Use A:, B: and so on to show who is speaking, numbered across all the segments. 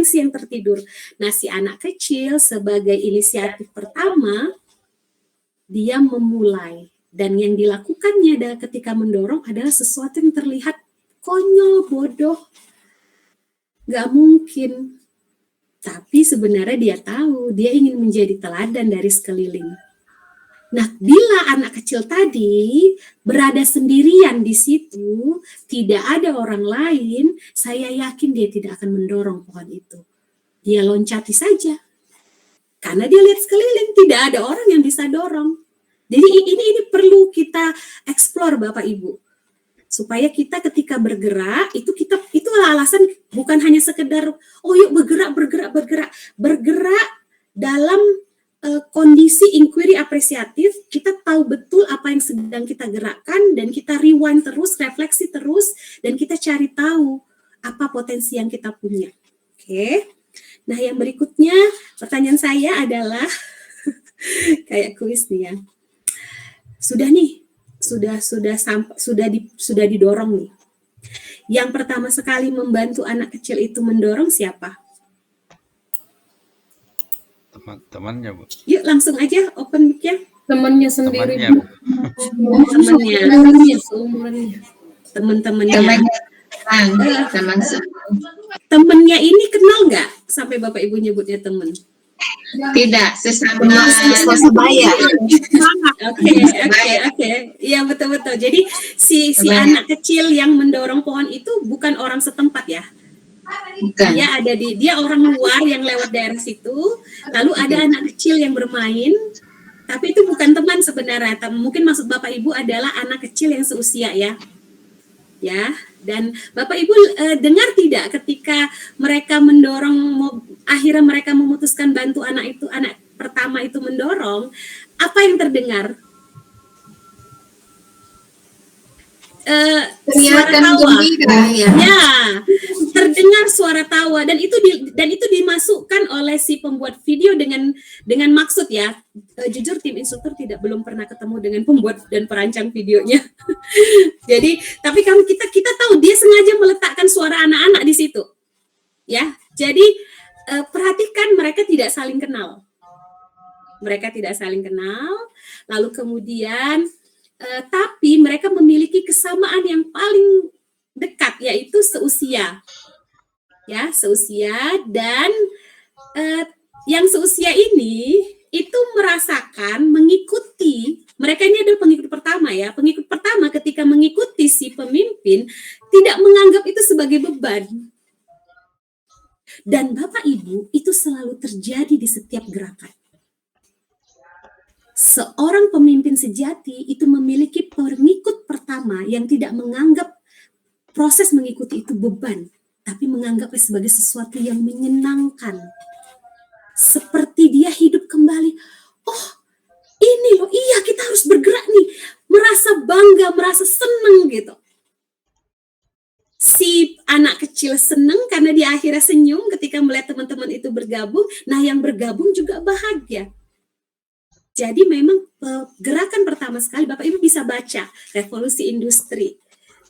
A: posisi yang tertidur. Nah, si anak kecil sebagai inisiatif pertama, dia memulai. Dan yang dilakukannya ketika mendorong adalah sesuatu yang terlihat konyol, bodoh, gak mungkin. Tapi sebenarnya dia tahu, dia ingin menjadi teladan dari sekeliling. Nah, bila anak kecil tadi berada sendirian di situ, tidak ada orang lain, saya yakin dia tidak akan mendorong pohon itu. Dia loncati saja. Karena dia lihat sekeliling, tidak ada orang yang bisa dorong. Jadi ini perlu kita eksplor Bapak Ibu. Supaya kita ketika bergerak, itulah alasan bukan hanya sekedar, oh yuk bergerak dalam kondisi inquiry apresiatif, kita tahu betul apa yang sedang kita gerakkan, dan kita rewind terus, refleksi terus, dan kita cari tahu apa potensi yang kita punya. Oke. Nah, yang berikutnya, pertanyaan saya adalah, kayak kuis nih ya. Sudah didorong nih. Yang pertama sekali membantu anak kecil itu mendorong siapa?
B: Teman-temannya, Bu.
A: Yuk langsung aja open mic-nya.
C: Temannya sendiri.
A: Teman-temannya. Temennya ini kenal nggak sampai Bapak Ibu nyebutnya teman?
D: Tidak, sesama sebaya.
A: Oke. Iya, betul. Jadi si anak kecil yang mendorong pohon itu bukan orang setempat ya.
D: Bukan.
A: Dia orang luar yang lewat daerah situ. Lalu ada anak kecil yang bermain, tapi itu bukan teman sebenarnya. Mungkin maksud Bapak Ibu adalah anak kecil yang seusia ya. Ya, dan Bapak Ibu dengar tidak ketika mereka mendorong, akhirnya mereka memutuskan bantu anak pertama itu mendorong, apa yang terdengar? Suara tawa. Ya, terdengar suara tawa, dan itu dimasukkan oleh si pembuat video dengan maksud ya. Jujur tim instruktur belum pernah ketemu dengan pembuat dan perancang videonya. Jadi, tapi kita tahu dia sengaja meletakkan suara anak-anak di situ. Ya, jadi perhatikan mereka tidak saling kenal. Lalu kemudian tapi mereka memiliki kesamaan yang paling dekat, yaitu seusia. Ya, seusia, dan yang seusia ini itu merasakan, mengikuti, mereka ini adalah pengikut pertama ya. Pengikut pertama ketika mengikuti si pemimpin tidak menganggap itu sebagai beban. Dan Bapak Ibu, itu selalu terjadi di setiap gerakan. Seorang pemimpin sejati itu memiliki pengikut pertama yang tidak menganggap proses mengikuti itu beban, tapi menganggapnya sebagai sesuatu yang menyenangkan. Seperti dia hidup kembali. Oh, ini loh, iya kita harus bergerak nih. Merasa bangga, merasa senang gitu. Si anak kecil senang karena dia akhirnya senyum ketika melihat teman-teman itu bergabung. Nah, yang bergabung juga bahagia. Jadi memang gerakan pertama sekali Bapak Ibu bisa baca revolusi industri,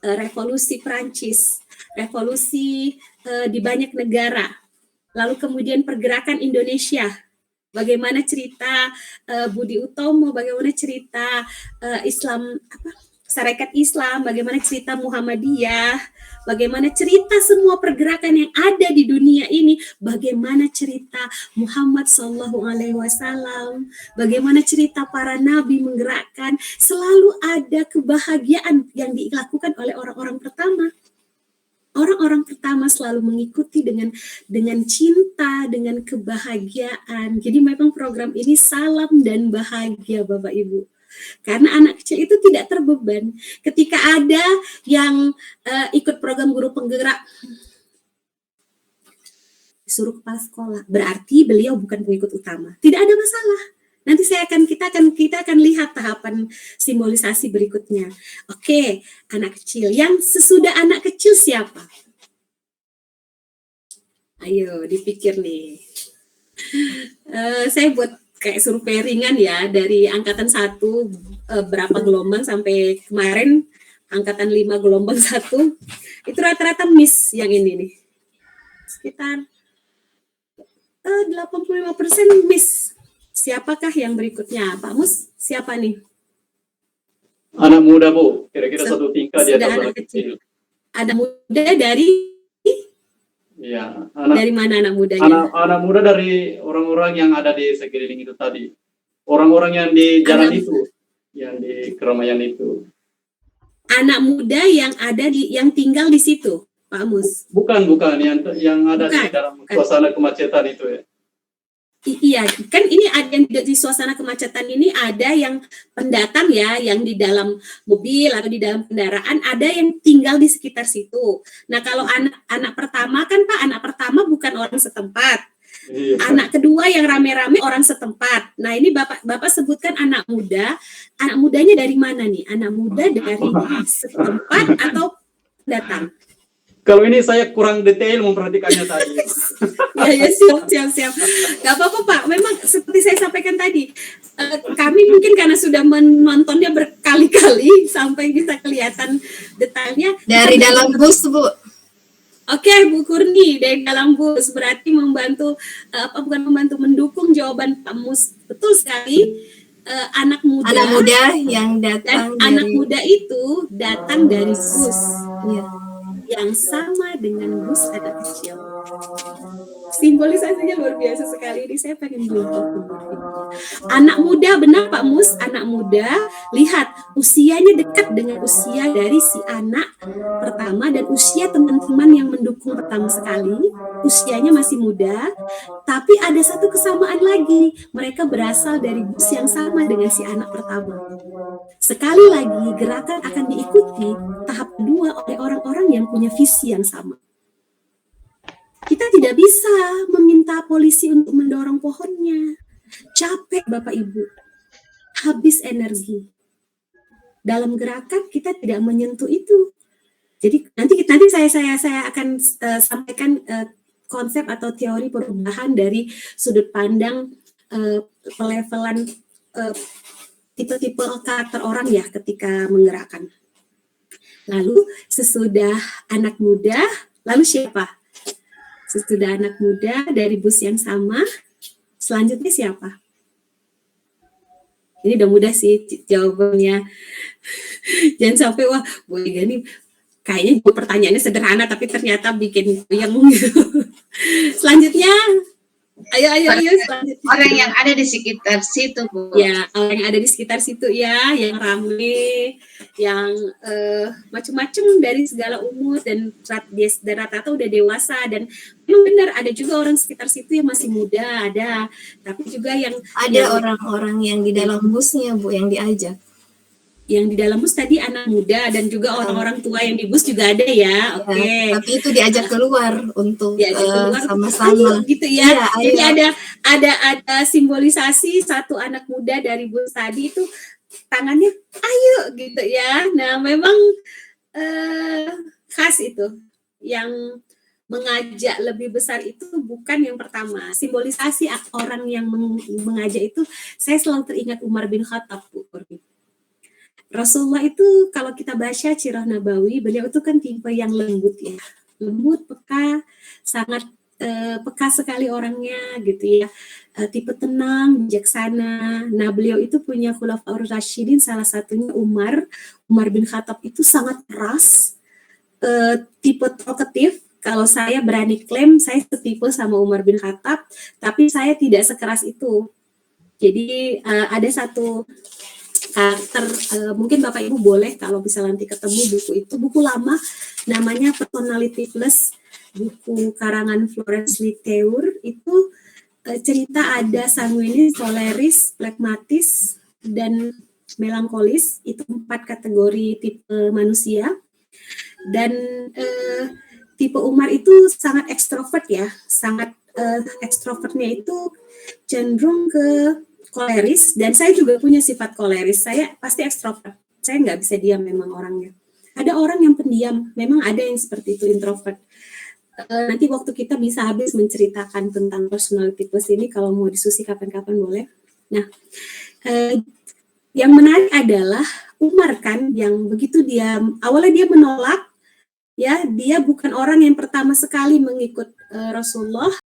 A: revolusi Prancis, revolusi di banyak negara, lalu kemudian pergerakan Indonesia, bagaimana cerita Budi Utomo, bagaimana cerita Sarekat Islam, bagaimana cerita Muhammadiyah, bagaimana cerita semua pergerakan yang ada di dunia ini, bagaimana cerita Muhammad SAW, bagaimana cerita para nabi menggerakkan, selalu ada kebahagiaan yang dilakukan oleh orang-orang pertama. Orang-orang pertama selalu mengikuti dengan cinta, dengan kebahagiaan. Jadi memang program ini salam dan bahagia Bapak Ibu. Karena anak kecil itu tidak terbeban. Ketika ada yang ikut program guru penggerak, disuruh kepala sekolah, berarti beliau bukan pengikut utama. Tidak ada masalah. Nanti kita akan lihat tahapan simbolisasi berikutnya. Oke, anak kecil. Yang sesudah anak kecil siapa? Ayo dipikir nih. Saya buat kayak survei ringan ya, dari angkatan 1 berapa gelombang sampai kemarin angkatan 5 gelombang 1, itu rata-rata miss yang ini nih. Sekitar 85% miss. Siapakah yang berikutnya? Pak Mus, siapa nih?
C: Anak muda, Bu. Kira-kira satu tingkat di
A: Sudah
C: atas
A: anak
C: anak kecil.
A: Anak muda dari
C: Iya,
A: dari mana anak mudanya?
C: anak muda dari orang-orang yang ada di sekeliling itu tadi. Orang-orang yang di jalan itu, yang di keramaian itu.
A: Anak muda yang ada yang tinggal di situ, Pak Mus.
C: Bukan yang ada di dalam suasana kemacetan itu ya.
A: Iya, kan ini ada yang di suasana kemacetan ini ada yang pendatang ya, yang di dalam mobil atau di dalam kendaraan, ada yang tinggal di sekitar situ. Nah, kalau anak pertama kan Pak, anak pertama bukan orang setempat.
C: Iya.
A: Anak kedua yang rame-rame orang setempat. Nah, ini Bapak sebutkan anak muda. Anak mudanya dari mana nih? Anak muda dari setempat atau pendatang?
C: Kalau ini saya kurang detail memperhatikannya tadi.
A: Ya, siap. Gak apa-apa Pak, memang seperti saya sampaikan tadi, kami mungkin karena sudah menontonnya berkali-kali sampai bisa kelihatan detailnya.
D: Dari dalam bus, Bu.
A: Oke, Bu Kurni, dari dalam bus berarti mendukung jawaban Pak Mus. Betul sekali. Anak muda
D: yang datang
A: dan anak muda itu datang dari bus.
D: Iya.
A: Yang sama dengan bus anak kecil. Simbolisasinya luar biasa sekali. Ini saya pengen jumpa. Anak muda, benar Pak Mus, anak muda, lihat usianya dekat dengan usia dari si anak pertama dan usia teman-teman yang mendukung pertama sekali, usianya masih muda, tapi ada satu kesamaan lagi, mereka berasal dari bus yang sama dengan si anak pertama. Sekali lagi, gerakan akan diikuti tahap kedua oleh orang-orang yang punya visi yang sama. Kita tidak bisa meminta polisi untuk mendorong pohonnya. Capek Bapak Ibu. Habis energi. Dalam gerakan kita tidak menyentuh itu. Jadi nanti saya akan sampaikan konsep atau teori perubahan dari sudut pandang pelevelan tipe-tipe karakter orang ya ketika menggerakkan. Lalu sesudah anak muda, lalu siapa? Sesudah anak muda dari bus yang sama, selanjutnya siapa? Ini udah mudah sih jawabannya. Jangan sampai wah, Bu Ega nih kayaknya pertanyaannya sederhana tapi ternyata bikin yang selanjutnya. Ayo selanjutnya.
D: Orang yang ada di sekitar situ, Bu.
A: Ya, orang yang ada di sekitar situ ya, yang ramai, yang macam-macam dari segala umur dan rata-rata udah dewasa dan memang benar ada juga orang sekitar situ yang masih muda, ada, tapi juga yang
D: ada orang-orang yang di dalam busnya, Bu, yang diajak.
A: Yang di dalam bus tadi anak muda dan juga orang-orang tua yang di bus juga ada ya. Oke.
D: Tapi itu diajak keluar untuk
A: sama-sama gitu ya. Jadi ada simbolisasi satu anak muda dari bus tadi itu tangannya ayo gitu ya. Nah, memang khas itu. Yang mengajak lebih besar itu bukan yang pertama. Simbolisasi orang yang mengajak itu saya selalu teringat Umar bin Khattab, Bu. Rasulullah itu kalau kita baca Sirah Nabawi, beliau itu kan tipe yang lembut ya, lembut, peka, sangat peka sekali orangnya gitu ya, tipe tenang, bijaksana. Nah beliau itu punya Khulafaur Rasyidin, salah satunya Umar bin Khattab itu sangat keras, tipe talkative. Kalau saya berani klaim saya setipe sama Umar bin Khattab, tapi saya tidak sekeras itu. Jadi ada satu karakter, mungkin Bapak Ibu boleh kalau bisa nanti ketemu buku itu, buku lama namanya Personality Plus, buku karangan Florence Littauer. Itu cerita ada sanguinis, koleris, flekmatis, dan melankolis. Itu 4 kategori tipe manusia. Dan tipe Umar itu sangat ekstrovert ya, sangat ekstrovertnya itu cenderung ke koleris, dan saya juga punya sifat koleris. Saya pasti ekstrovert, saya nggak bisa diam memang orangnya. Ada orang yang pendiam, memang ada yang seperti itu, introvert. Nanti waktu kita bisa habis menceritakan tentang personality plus ini, kalau mau diskusi kapan-kapan boleh. Nah, yang menarik adalah Umar kan, yang begitu dia, awalnya dia menolak, ya dia bukan orang yang pertama sekali mengikut Rasulullah,